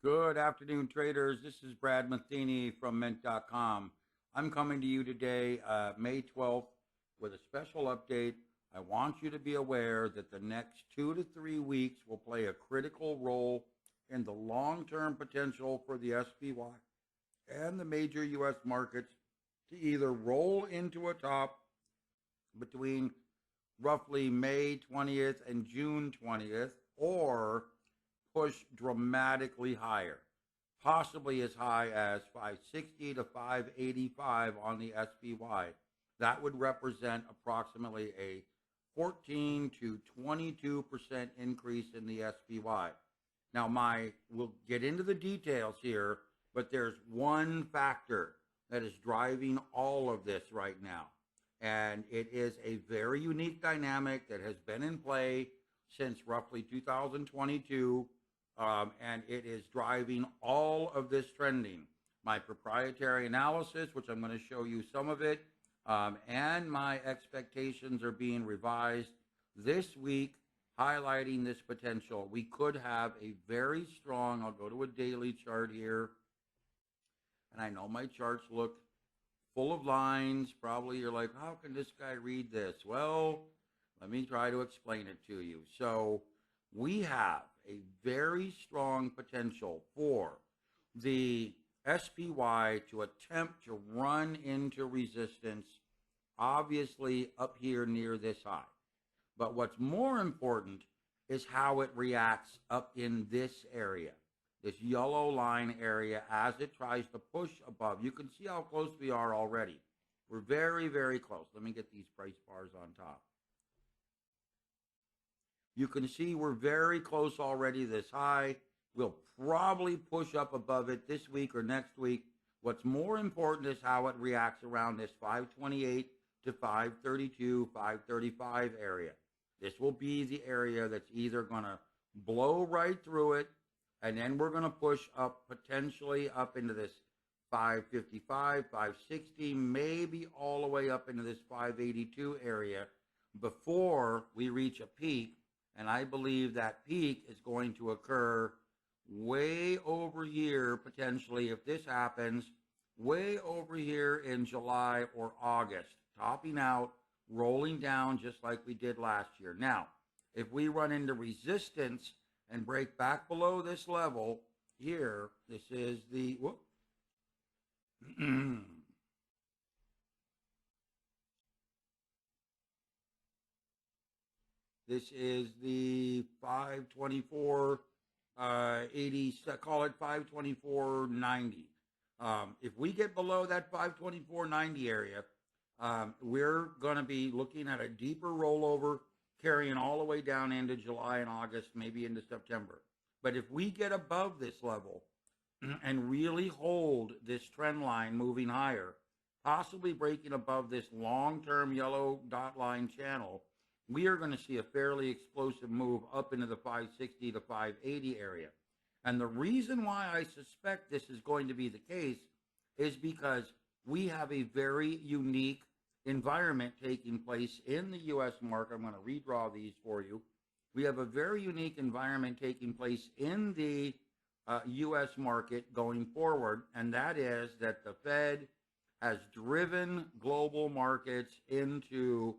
Good afternoon, traders. This is Brad Matheny from MENT.com. I'm coming to you today, May 12th, with a special update. I want you to be aware that the next 2 to 3 weeks will play a critical role in the long-term potential for the SPY and the major U.S. markets to either roll into a top between roughly May 20th and June 20th, or push dramatically higher, possibly as high as 560 to 585 on the SPY. That would represent approximately a 14 to 22% increase in the SPY. Now, we'll get into the details here, but there's one factor that is driving all of this right now. And it is a very unique dynamic that has been in play since roughly 2022, and it is driving all of this trending. My proprietary analysis, which I'm going to show you some of it, and my expectations are being revised this week, highlighting this potential. We could have a very strong, I'll go to a daily chart here, and I know my charts look full of lines. Probably you're like, how can this guy read this? Well, let me try to explain it to you. So we have a very strong potential for the SPY to attempt to run into resistance, obviously up here near this high. But what's more important is how it reacts up in this area, this yellow line area, as it tries to push above. You can see how close we are already. We're very, very close. Let me get these price bars on top. You can see we're very close already this high. We'll probably push up above it this week or next week. What's more important is how it reacts around this 528 to 532, 535 area. This will be the area that's either going to blow right through it, and then we're going to push up, potentially up into this 555, 560, maybe all the way up into this 582 area before we reach a peak. And I believe that peak is going to occur way over here, potentially, if this happens, way over here in July or August, topping out, rolling down just like we did last year. Now, if we run into resistance and break back below this level here, this is the, this is the 524, 80, call it 524.90. If we get below that 524.90 area, we're going to be looking at a deeper rollover, carrying all the way down into July and August, maybe into September. But if we get above this level and really hold this trend line moving higher, possibly breaking above this long-term yellow dot line channel, we are going to see a fairly explosive move up into the 560 to 580 area. And the reason why I suspect this is going to be the case is because we have a very unique environment taking place in the U.S. market. I'm going to redraw these for you. We have a very unique environment taking place in the U.S. market going forward, and that is that the Fed has driven global markets into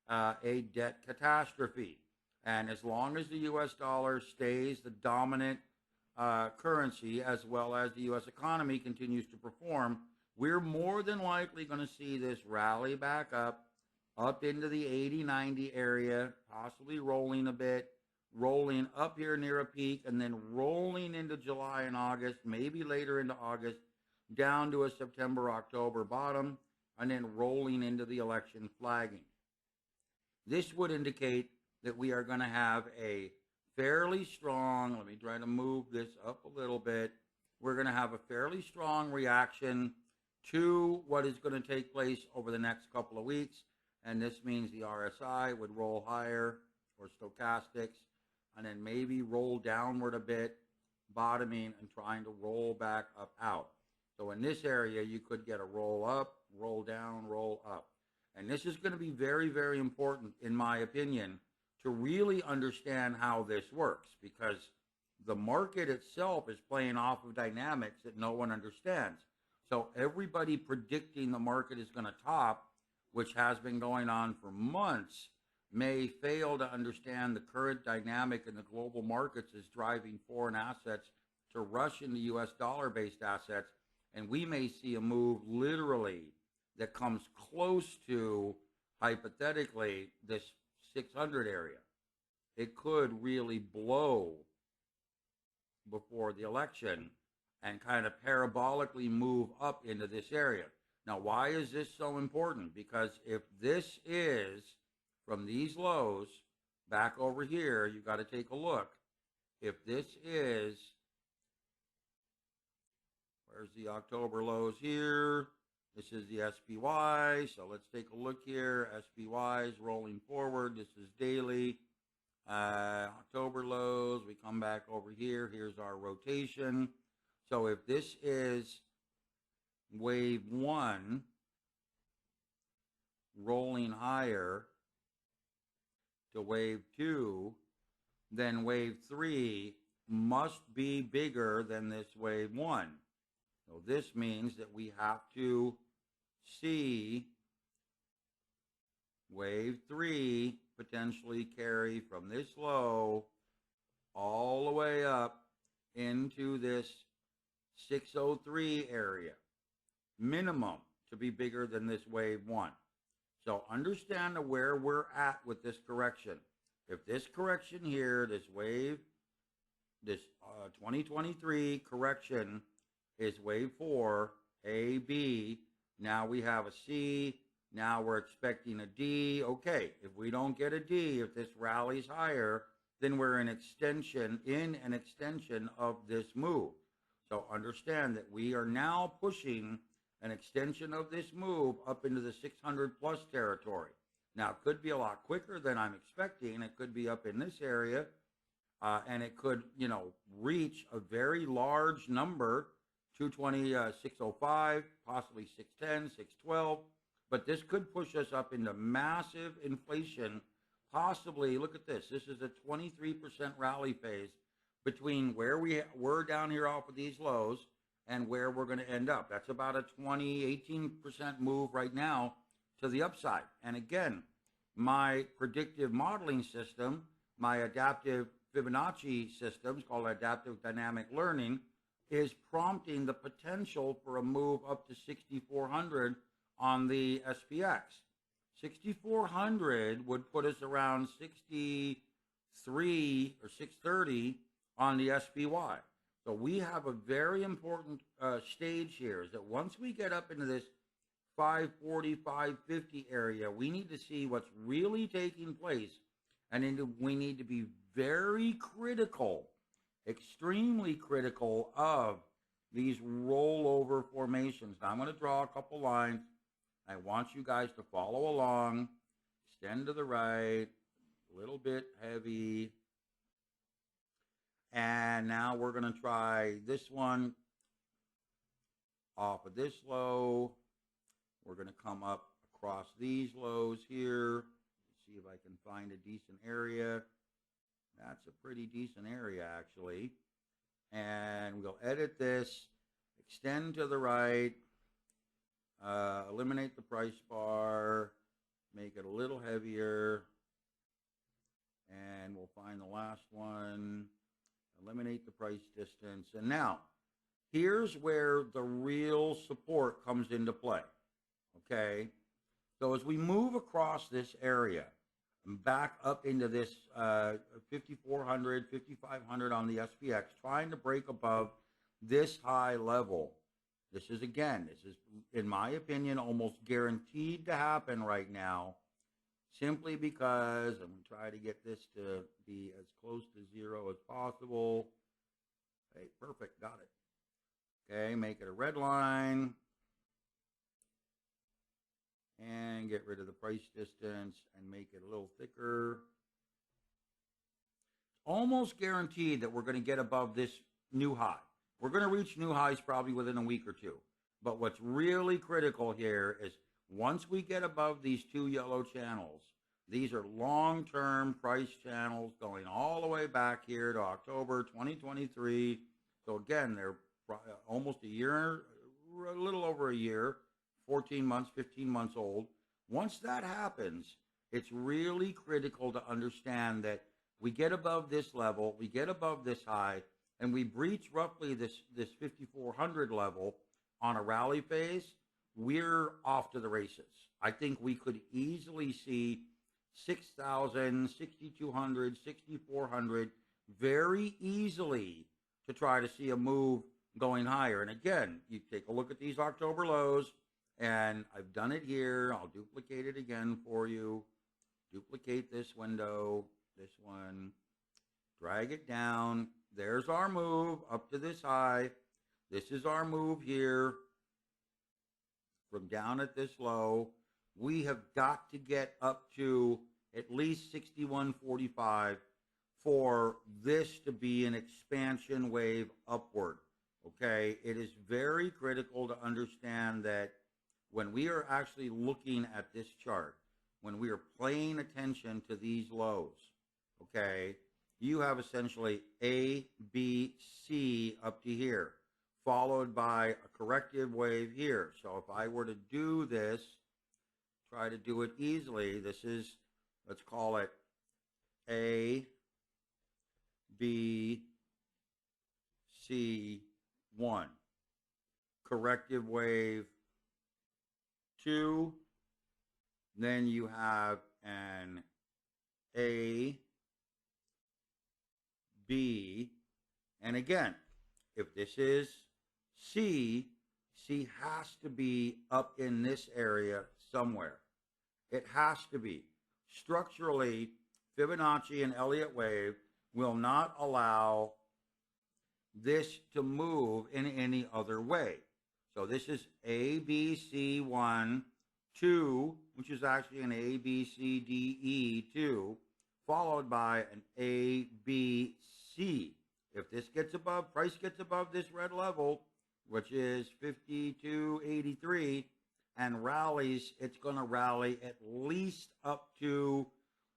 a debt catastrophe. And as long as the U.S. dollar stays the dominant currency, as well as the U.S. economy continues to perform, we're more than likely going to see this rally back up into the 80-90 area, possibly rolling a bit, rolling up here near a peak, and then rolling into July and August, maybe later into August, down to a September-October bottom, and then rolling into the election flagging. This would indicate that we are going to have a fairly strong, let me try to move this up a little bit, we're going to have a fairly strong reaction to what is going to take place over the next couple of weeks. And this means the RSI would roll higher, or stochastics, and then maybe roll downward a bit, bottoming and trying to roll back up out. So in this area, you could get a roll up, roll down, roll up. And this is going to be very, very important, in my opinion, to really understand how this works, because the market itself is playing off of dynamics that no one understands. So everybody predicting the market is going to top, which has been going on for months, may fail to understand the current dynamic in the global markets is driving foreign assets to rush into U.S. dollar-based assets, and we may see a move literally that comes close to, hypothetically, this 600 area. It could really blow before the election and kind of parabolically move up into this area. Now, why is this so important? Because if this is from these lows back over here, you've got to take a look. If this is, where's the October lows here? This is the SPY. So let's take a look here. SPY is rolling forward. This is daily. October lows, we come back over here. Here's our rotation. So if this is wave 1 rolling higher to wave 2, then wave 3 must be bigger than this wave 1. So this means that we have to see wave 3 potentially carry from this low all the way up into this 603 area, minimum, to be bigger than this wave 1. So understand where we're at with this correction. If this correction here, this wave, this 2023 correction is wave 4, A, B, now we have a C, now we're expecting a D. Okay, if we don't get a D, if this rallies higher, then we're in an extension of this move. So understand that we are now pushing an extension of this move up into the 600 plus territory. Now, it could be a lot quicker than I'm expecting. It could be up in this area, and it could, reach a very large number, 220, 605, possibly 610, 612. But this could push us up into massive inflation, possibly, look at this. This is a 23% rally phase between where we were down here off of these lows and where we're going to end up. That's about a 18% move right now to the upside. And again, my predictive modeling system, my adaptive Fibonacci system, it's called adaptive dynamic learning, is prompting the potential for a move up to 6,400 on the SPX. 6,400 would put us around 63 or 630 on the SPY. So we have a very important stage here, is that once we get up into this 540, 550 area, we need to see what's really taking place. And we need to be very critical, extremely critical of these rollover formations. Now I'm going to draw a couple lines. I want you guys to follow along, extend to the right, a little bit heavy. And now we're going to try this one off of this low. We're going to come up across these lows here. See if I can find a decent area. That's a pretty decent area, actually. And we'll edit this, extend to the right. Eliminate the price bar, make it a little heavier, and we'll find the last one, eliminate the price distance. And now, here's where the real support comes into play, okay? So as we move across this area, back up into this 5,400, 5,500 on the SPX, trying to break above this high level. This is, in my opinion, almost guaranteed to happen right now, simply because I'm going to try to get this to be as close to zero as possible. Hey, perfect, got it. Okay, make it a red line. And get rid of the price distance and make it a little thicker. Almost guaranteed that we're going to get above this new high. We're going to reach new highs probably within a week or two. But what's really critical here is once we get above these two yellow channels, These are long-term price channels going all the way back here to October 2023. So again, they're almost a year, a little over a year, 14 months, 15 months old. Once that happens, it's really critical to understand that we get above this level, we get above this high, and we breach roughly this 5,400 level on a rally phase, we're off to the races. I think we could easily see 6,000, 6,200, 6,400 very easily to try to see a move going higher. And again, you take a look at these October lows, and I've done it here. I'll duplicate it again for you. Duplicate this window, this one, drag it down. There's our move up to this high. This is our move here from down at this low. We have got to get up to at least 61.45 for this to be an expansion wave upward. Okay, it is very critical to understand that when we are actually looking at this chart, when we are paying attention to these lows, okay, you have essentially A, B, C up to here, followed by a corrective wave here. So if I were to do this, try to do it easily, this is, let's call it A, B, C, 1. Corrective wave 2. Then you have an A, B, and again, if this is C, C has to be up in this area somewhere. It has to be. Structurally, Fibonacci and Elliott wave will not allow this to move in any other way. So this is A, B, C, 1, 2, which is actually an A, B, C, D, E, 2, followed by an A, B, C. If this gets above, price gets above this red level, which is 52.83, and rallies, it's going to rally at least up to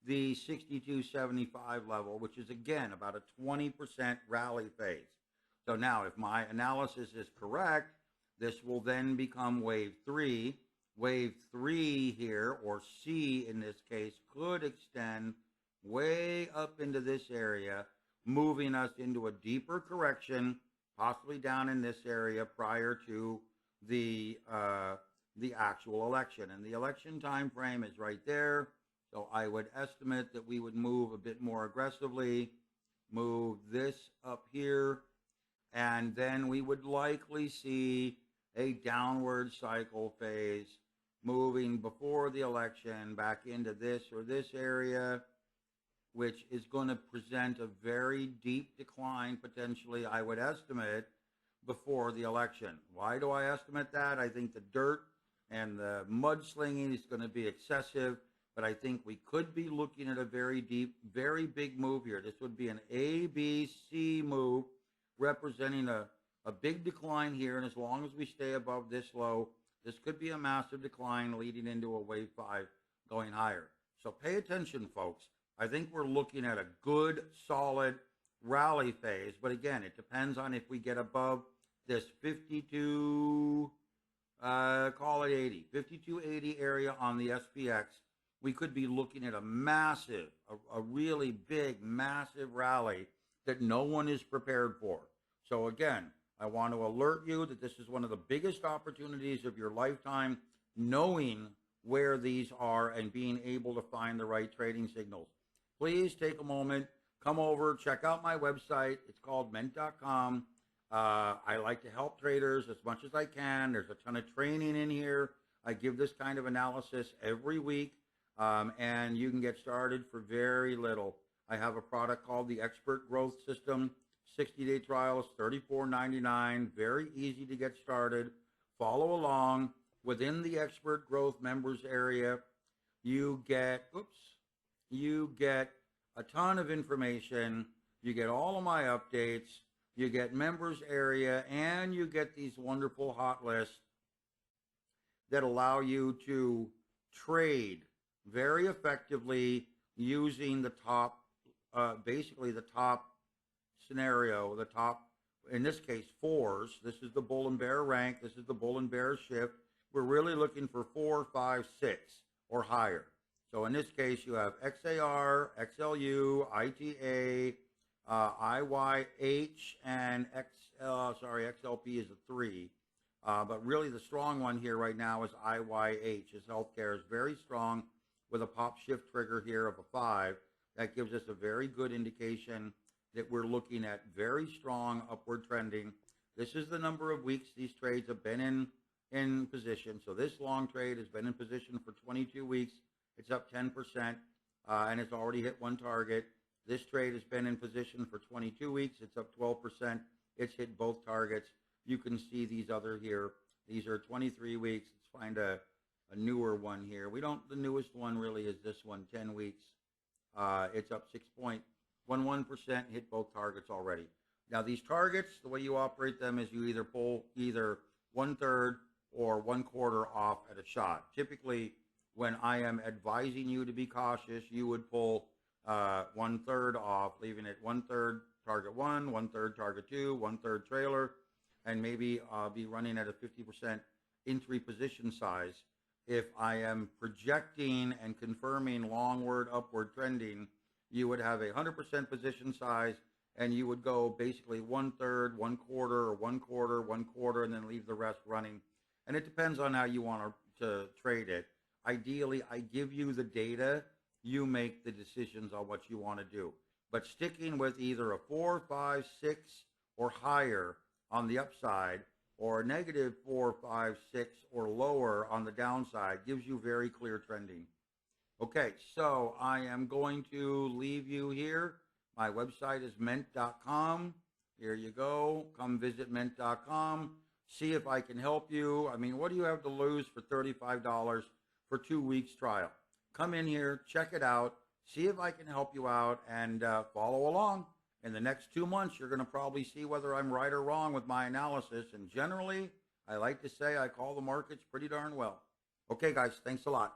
the 62.75 level, which is again about a 20% rally phase. So now if my analysis is correct, this will then become wave 3. Wave 3 here, or C in this case, could extend way up into this area, moving us into a deeper correction, possibly down in this area prior to the actual election. And the election time frame is right there. So I would estimate that we would move a bit more aggressively, move this up here, and then we would likely see a downward cycle phase moving before the election back into this or this area, which is going to present a very deep decline potentially, I would estimate, before the election. Why do I estimate that? I think the dirt and the mudslinging is going to be excessive, but I think we could be looking at a very deep, very big move here. This would be an A, B, C move representing a big decline here, and as long as we stay above this low, this could be a massive decline leading into a wave 5 going higher. So pay attention, folks. I think we're looking at a good, solid rally phase, but again, it depends on if we get above this 52, call it 80, 5280 area on the SPX. We could be looking at a massive, a really big, massive rally that no one is prepared for. So again, I want to alert you that this is one of the biggest opportunities of your lifetime, knowing where these are and being able to find the right trading signals. Please take a moment, come over, check out my website. It's called MENT.com. I like to help traders as much as I can. There's a ton of training in here. I give this kind of analysis every week, and you can get started for very little. I have a product called the Expert Growth System. 60-day trial is $34.99. Very easy to get started. Follow along. Within the Expert Growth members area, you get a ton of information. You get all of my updates. You get members area, and you get these wonderful hot lists that allow you to trade very effectively using the top, basically the top scenario, the top, in this case, fours. This is the bull and bear rank. This is the bull and bear shift. We're really looking for 4, 5, 6 or higher. So in this case, you have XAR, XLU, ITA, IYH, and XLP is a 3. But really the strong one here right now is IYH. His healthcare is very strong with a pop shift trigger here of a 5. That gives us a very good indication that we're looking at very strong upward trending. This is the number of weeks these trades have been in position. So this long trade has been in position for 22 weeks. It's up 10%, and it's already hit one target. This trade has been in position for 22 weeks. It's up 12%. It's hit both targets. You can see these other here. These are 23 weeks. Let's find a newer one here. The newest one really is this one, 10 weeks. It's up 6.11%, hit both targets already. Now these targets, the way you operate them is you either pull either 1/3 or 1/4 off at a shot. Typically, when I am advising you to be cautious, you would pull 1/3 off, leaving it 1/3 target 1, 1/3 target 2, 1/3 trailer, and maybe be running at a 50% entry position size. If I am projecting and confirming longward upward trending, you would have a 100% position size, and you would go basically 1/3, 1/4, or 1/4, 1/4, and then leave the rest running. And it depends on how you want to trade it. Ideally, I give you the data. You make the decisions on what you want to do. But sticking with either a 4, 5, 6 or higher on the upside, or a -4, 5, 6 or lower on the downside gives you very clear trending. Okay, so I am going to leave you here. My website is MENT.com. Here you go. Come visit MENT.com. See if I can help you. I mean, what do you have to lose for $35 for 2 weeks trial? Come in here, check it out, see if I can help you out, and follow along. In the next 2 months, you're going to probably see whether I'm right or wrong with my analysis. And generally, I like to say I call the markets pretty darn well. Okay, guys, thanks a lot.